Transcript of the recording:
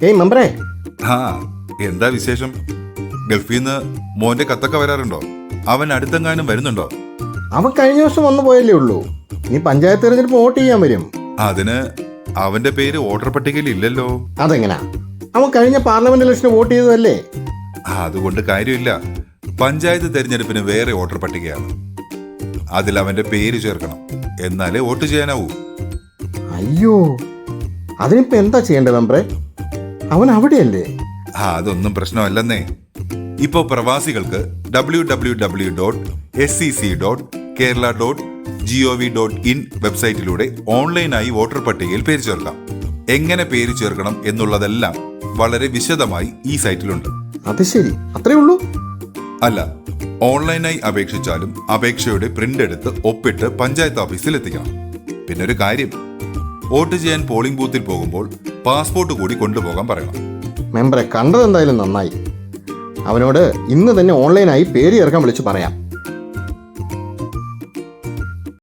ഏയ് മെമ്പറേ, ആ എന്താ വിശേഷം? ഗൾഫിൽ നിന്ന് മോന്റെ കത്തൊക്കെ വരാറുണ്ടോ? അവൻ അടുത്തെങ്ങാനും വരുന്നുണ്ടോ? അവൻ കഴിഞ്ഞ വർഷം വന്നു പോയല്ലേ ഉള്ളൂ. ഇനി പഞ്ചായത്ത് തെരഞ്ഞെടുപ്പ് വോട്ട് ചെയ്യാൻ വരും. അതിന് അവന്റെ പേര് വോട്ടർ പട്ടികയിൽ ഇല്ലല്ലോ. അതെങ്ങനാ? അവൻ കഴിഞ്ഞ പാർലമെന്റ് ഇലക്ഷന് വോട്ട് ചെയ്തതല്ലേ? അതുകൊണ്ട് കാര്യമില്ല. പഞ്ചായത്ത് തെരഞ്ഞെടുപ്പിന് വേറെ വോട്ടർ പട്ടികയാണ്. അതിൽ അവന്റെ പേര് ചേർക്കണം, എന്നാലേ വോട്ട് ചെയ്യാനാവൂ. അയ്യോ, അതിനിപ്പോ എന്താ ചെയ്യേണ്ടത് മെമ്പറേ? അവൻ അവിടെയല്ലേ? അതൊന്നും പ്രശ്നമല്ലെന്നേ. ഇപ്പോ പ്രവാസികൾക്ക് www.scc.kerala.gov.in വെബ്സൈറ്റിലൂടെ ഓൺലൈനായി വോട്ടർ പട്ടികയിൽ പേര് ചേർക്കാം. എങ്ങനെ പേര് ചേർക്കണം എന്നുള്ളതെല്ലാം വളരെ വിശദമായി ഈ സൈറ്റിലുണ്ട്. അത് ശരി, അത്രേ ഉള്ളൂ? അല്ല, ഓൺലൈനായി അപേക്ഷിച്ചാലും അപേക്ഷയുടെ പ്രിന്റ് എടുത്ത് ഒപ്പിട്ട് പഞ്ചായത്ത് ഓഫീസിൽ എത്തിക്കണം. പിന്നെ ഒരു കാര്യം, വോട്ട് ചെയ്യാൻ പോളിംഗ് ബൂത്തിൽ പോകുമ്പോൾ പാസ്പോർട്ട് കൂടി കൊണ്ടുപോകാൻ പറയണം. മെമ്പറെ, കണ്ടത് എന്തായാലും നന്നായി. അവനോട് ഇന്ന് തന്നെ ഓൺലൈനായി പേര് ചേർക്കാൻ വിളിച്ച് പറയാം.